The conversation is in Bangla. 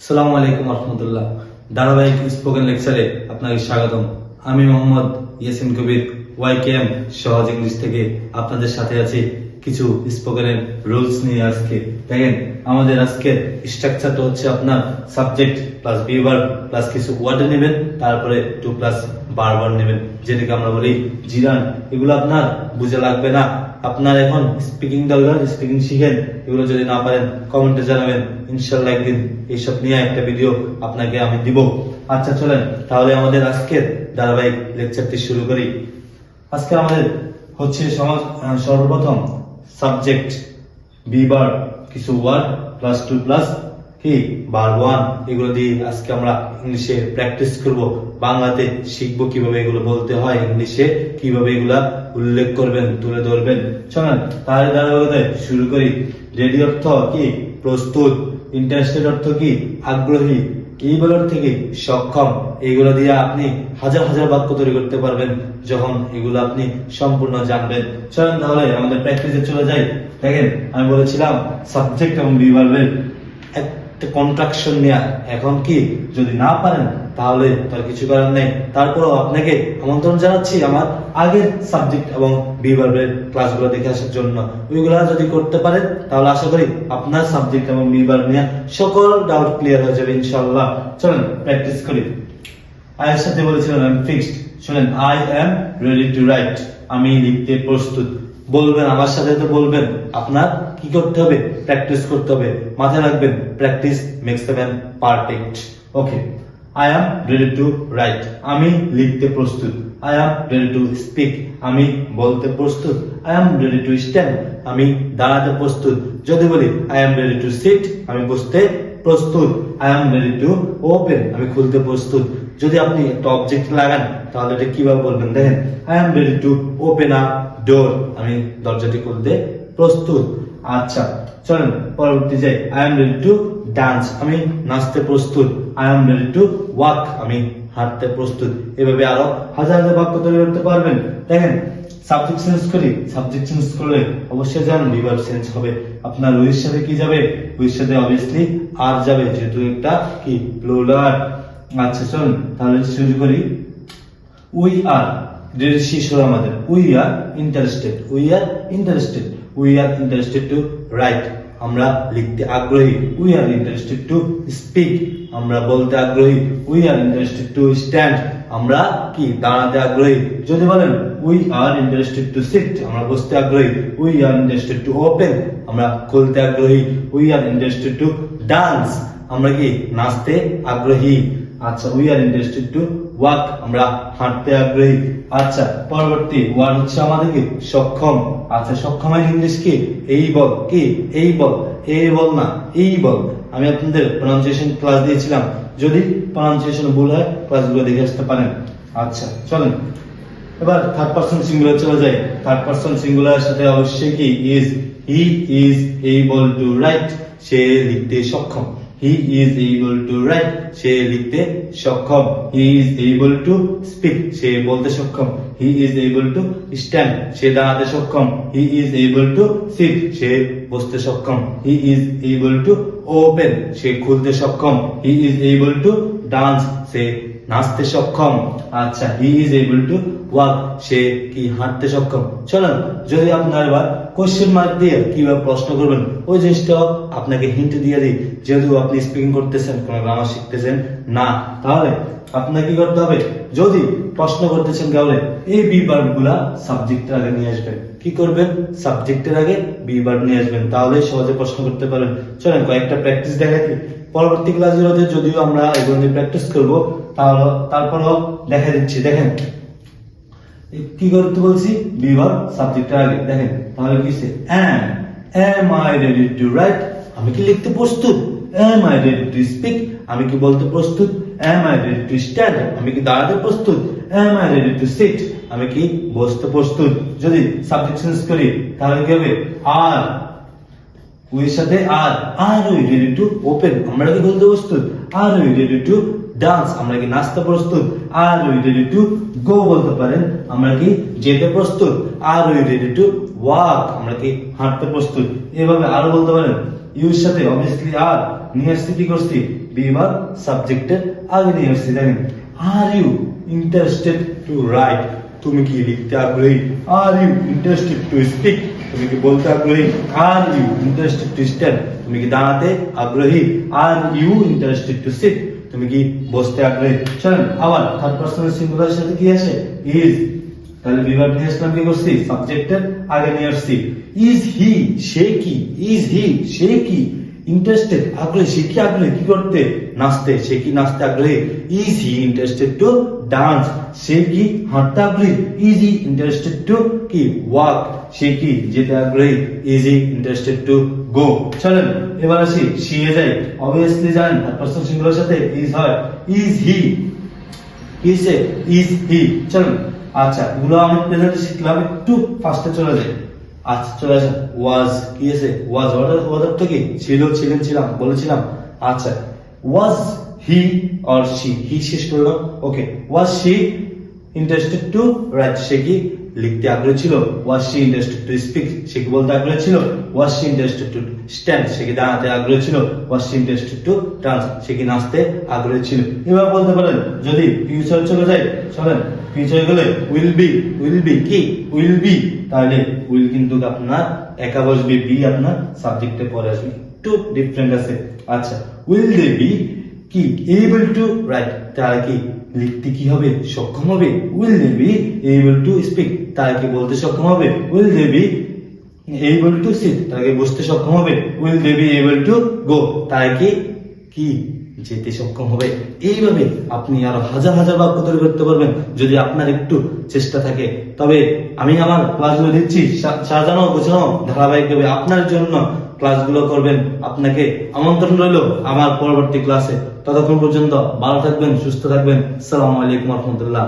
আসসালামু আলাইকুম রহমতুল্লাহ। ধারাবাহিক স্পোকেন লেকচারে আপনাকে স্বাগতম। আমি মোহাম্মদ ইয়াসিন কবির ওয়াইকেএম সহজ ইংলিশ থেকে আপনাদের সাথে আছি কিছু স্পোকেনের রুলস নিয়ে। আজকে দেখেন, আমাদের আজকের স্ট্রাকচারটা হচ্ছে আপনার subject plus be verb plus কিছু ওয়ার্ড নেবেন, তারপরে টু প্লাস বারবার নেবেন, যেটাকে আমরা বলি জিরান। এগুলো আপনার বুঝে লাগবে না, আপনার এখন স্পিকিং দরকার, স্পিকিং শিখেন। এগুলো যদি না পারেন কমেন্টে জানাবেন, ইনশাল্লাহ একদিন এইসব নিয়ে একটা ভিডিও আপনাকে আমি দিব। আচ্ছা চলেন তাহলে আমাদের আজকের ধারাবাহিক লেকচারটি শুরু করি। আজকে আমাদের হচ্ছে সর্বপ্রথম সাবজেক্ট বি ভার্ব কিছু ওয়ার্ড প্লাস টু প্লাস কি ভার্ব ওয়ান, এগুলো দিয়ে আজকে আমরা ইংলিশে প্র্যাকটিস করব। বাংলাতে শিখবো কিভাবে এগুলো বলতে হয়, ইংলিশে কিভাবে এগুলা উল্লেখ করবেন, তুলে ধরবেন। চলেন তাহলে ধারাবাহিকতায় শুরু করি। রেডি অর্থ কি প্রস্তুত, ইন্টারেস্টেড অর্থ কি আগ্রহী, এইগুলো থেকে সক্ষম। এইগুলো দিয়ে আপনি হাজার হাজার বাক্য তৈরি করতে পারবেন যখন এগুলো আপনি সম্পূর্ণ জানবেন। চলেন তাহলে আমাদের প্র্যাকটিসে চলে যাই। দেখেন, আমি বলেছিলাম সাবজেক্ট এবং বি ভার্বের একটা কন্ট্রাকশন নেয়া। এখন কি যদি না পারেন তাহলে তার কিছু করার নেই, তারপরেও আপনাকে আমন্ত্রণ জানাচ্ছি আমার আগের সাবজেক্ট এবং বি ভার্বের ক্লাসগুলো দেখে আসার জন্য। ওইগুলো যদি করতে পারেন তাহলে আশা করি আপনার সাবজেক্ট এবং বি ভার্ব নিয়ে সকল ডাউট ক্লিয়ার হয়ে যাবে ইনশাআল্লাহ। চলেন প্র্যাকটিস করি। আয়ের সাথে বলেছিলাম আমি ফিক্সড। শুনেন, I am ready to write, আমি লিখতে প্রস্তুত। বলবেন আমার সাথে, তো বলবেন আপনার কি করতে হবে, প্র্যাকটিস করতে হবে। মাথায় রাখবেন, practice makes the man perfect. Okay, I am ready to write, আমি লিখতে প্রস্তুত। I am ready to speak, আমি বলতে প্রস্তুত। I am ready to stand, আমি দাঁড়াতে প্রস্তুত। যদি বলি I am ready to sit, আমি বসতে প্রস্তুত। I am ready to open, আমি খুলতে প্রস্তুত। যদি আপনি একটা অবজেক্ট লাগান তাহলে এটা কিভাবে বলবেন, দেখেন, I am ready to open a door, আমি দরজাটি খুলতে প্রস্তুত। আচ্ছা চলেন পরবর্তী যাই। I am ready to dance, আমি নাচতে প্রস্তুত। I am ready to walk, আমি হাঁটতে প্রস্তুত। এভাবে আরো হাজার হাজার বাক্য তৈরি করতে পারবেন। দেখেন, সাবজেক্ট চেঞ্জ করি, সাবজেক্ট চেঞ্জ করলে অবশ্যই জানেন বি ভার্ব চেঞ্জ হবে। আপনার উইর সাথে কি যাবে, উইর সাথে অবভিয়াসলি আর যাবে, যেহেতু একটা কি প্লুরাল। আচ্ছা চলুন তাহলে শুরু করি। উই আর, শেষ হলো আমাদের। We are interested, we are interested, we are interested to write, আমরা লিখতে আগ্রহী। We are interested to speak, আমরা বলতে আগ্রহী। We are interested to stand, আমরা কি দাঁড়াতে আগ্রহী। যদি বলেন we are interested to sit, আমরা বসতে আগ্রহী। We are interested to open, আমরা খুলতে আগ্রহী। We are interested to dance, আমরা কি নাচতে আগ্রহী। আচ্ছা, we are interested to walk, আমরা হাঁটতে আগ্রহী। আচ্ছা পরবর্তী ওয়ার্ড হচ্ছে আমাদের কি সক্ষম। আচ্ছা, সক্ষমের ইংলিশ কি এইবল, কি এইবল, এই বল না এই বল। আমি আপনাদের প্রনাউন্সিয়েশন ক্লাস দিয়েছিলাম, যদি প্রনাউন্সিয়েশন ভুল হয় ক্লাসগুলো দেখে আসতে পারেন। আচ্ছা চলেন এবার থার্ড পারসন সিঙ্গুলার চলে যায়। থার্ড পারসন সিঙ্গুলার সাথে অবশ্যই কি is, he is able to write, সে লিখতে সক্ষম। He is able to write, সে লিখতে সক্ষম। He is able to speak, সে বলতে সক্ষম। He is able to stand, সে দাঁড়াতে সক্ষম। He is able to sit, সে বসতে সক্ষম। He is able to open, সে খুলতে সক্ষম। He is able to dance, সে নাচতে সক্ষম। আচ্ছা, he is able to walk, সে কি হাঁটতে সক্ষম। চলেন, যদি আপনার এবার কোশ্চেন মার্ক দিয়ে কিভাবে প্রশ্ন করবেন ওই জিনিসটা আপনাকে হিন্ট দিয়ে দিই। যেহেতু আপনি স্পিকিং করতেছেন, কোনো গ্রামার শিখতেছেন না, তাহলে আপনাকে কি করতে হবে, যদি প্রশ্ন করতেছেন তাহলে এই বি ভার্ব গুলা সাবজেক্টের আগে নিয়ে আসবেন। কি করবেন, সাবজেক্টের আগে বি ভার্ব নিয়ে আসবেন, তাহলে সহজে প্রশ্ন করতে পারবেন। চলেন কয়েকটা প্র্যাকটিস দেখাই দিই। পরবর্তী ক্লাসগুলোতে যদিও আমরা এগুলো নিয়ে প্র্যাকটিস করবো, তাহলে তারপরও দেখা দিচ্ছি। দেখেন কি করতে বলছি, বি ভার্ব সাবজেক্টের আগে। দেখেন তাহলে কি সে am I ready to write, আমি কি লিখতে প্রস্তুত। am I ready to speak, আমি কি বলতে প্রস্তুত। am I ready to stand, আমি কি দাঁড়াতে প্রস্তুত। am I ready to sit, আমি কি বসতে প্রস্তুত। যদি সাবজেক্ট চেঞ্জ করি তাহলে কি হবে, আর উইর সাথে আর উই রেডি টু ওপেন, আমরা কি বলতে প্রস্তুত। আর উই রেডি টু ডান্স, আমরা কি নাচতে প্রস্তুত। আর উই রেডি টু গো বলতে পারেন, আমরা কি যেতে প্রস্তুত। আর উই রেডি টু ওয়াক, আমরা কি হাঁটতে প্রস্তুত। এভাবে আরো বলতে পারেন। ইউর সাথে অবভিয়াসলি আর নিয়ে আসছি কি করছি, বি ভার্ব সাবজেক্টের আগে নিয়ে আসছি। দেখেন, are you interested to write, তুমি কি লিখতে আগ্রহী? Are you interested to speak, তুমি কি বলতে আগ্রহী? Are you interested to stand, তুমি কি দাঁড়াতে আগ্রহী? Are you interested to sit, তুমি কি বসতে আগ্রহী? চলেন আবার থার্ড পারসনের সিঙ্গুলারের সাথে কি আসে, ইজ। তাহলে বিভাগ নিয়ে আসলাম, কি করছি, সাবজেক্টের আগে নিয়ে আসছি। ইজ হি, সে কি, ইজ হি, সে কি ইন্টারেস্টেড, আগ্রহী, সে কি আগ্রহী কি করতে, নাচতে, সে কি নাচতে আগ্রহী? Is he interested to dance, সে কি হাঁটতে আগ্রহী? ইজ হি ইন্টারেস্টেড টু কি ওয়াক, সে কি যেতে আগ্রহী? Is he interested to go. চলেন এবার আসি সি এ যাই। অবভিয়াসলি জানেন থার্ড পারসন সিঙ্গুলার সাথে ইজ হয়। ইজ হি, কিসে, ইজ হি। চলুন আচ্ছা, এগুলো আমি প্রেজেন্টে শিখলাম, একটু ফার্স্টে চলে যাই। আচ্ছা চলে আসেন, ওয়াজ কি আছে, ওয়াজ ওয়াজটা কি ছিল, ছিলেন, ছিলাম, বলেছিলাম। আচ্ছা, ওয়াজ হি অর শি, হি শেষ করলাম, okay. Was she interested to write, সে কি লিখতে আগ্রহী ছিল? Was she interested to speak, সে কি বলতে আগ্রহী ছিল? Was she interested to stand, সে কি দাঁড়াতে আগ্রহী ছিল? Was she interested to dance, সে কি নাচতে আগ্রহী ছিল? এবার বলতে পারেন যদি ফিউচার চলে যায়, চলেন ফিউচার গেলে উইল বি, উইল বি কি, উইল বি, তাহলে উইল কিন্তু আপনার একা বসবে, বি আপনার সাবজেক্টে পরে আসবে, একটু ডিফারেন্ট আছে। আচ্ছা, উইল দে বি কি এবল টু রাইট, তারা কি লিখতে কি হবে, সক্ষম হবে? Will they be able to speak, তারা কি বলতে সক্ষম হবে? Will they be able to sit, তারা কি বসতে সক্ষম হবে? Will they be able to go, তারা কি কি যেতে সক্ষম হবে? এইভাবে আপনি আরো হাজার হাজার বাক্য তৈরি করতে পারবেন যদি আপনার একটু চেষ্টা থাকে। তবে আমি আমার ক্লাসগুলো দিচ্ছি সাজানো গোছানো ধারাবাহিকভাবে আপনার জন্য ক্লাসগুলো করবেন। আপনাকে আমন্ত্রণ রইল আমার পরবর্তী ক্লাসে। ততক্ষণ পর্যন্ত ভালো থাকবেন, সুস্থ থাকবেন। আসসালামু আলাইকুম রহমতুল্লাহ।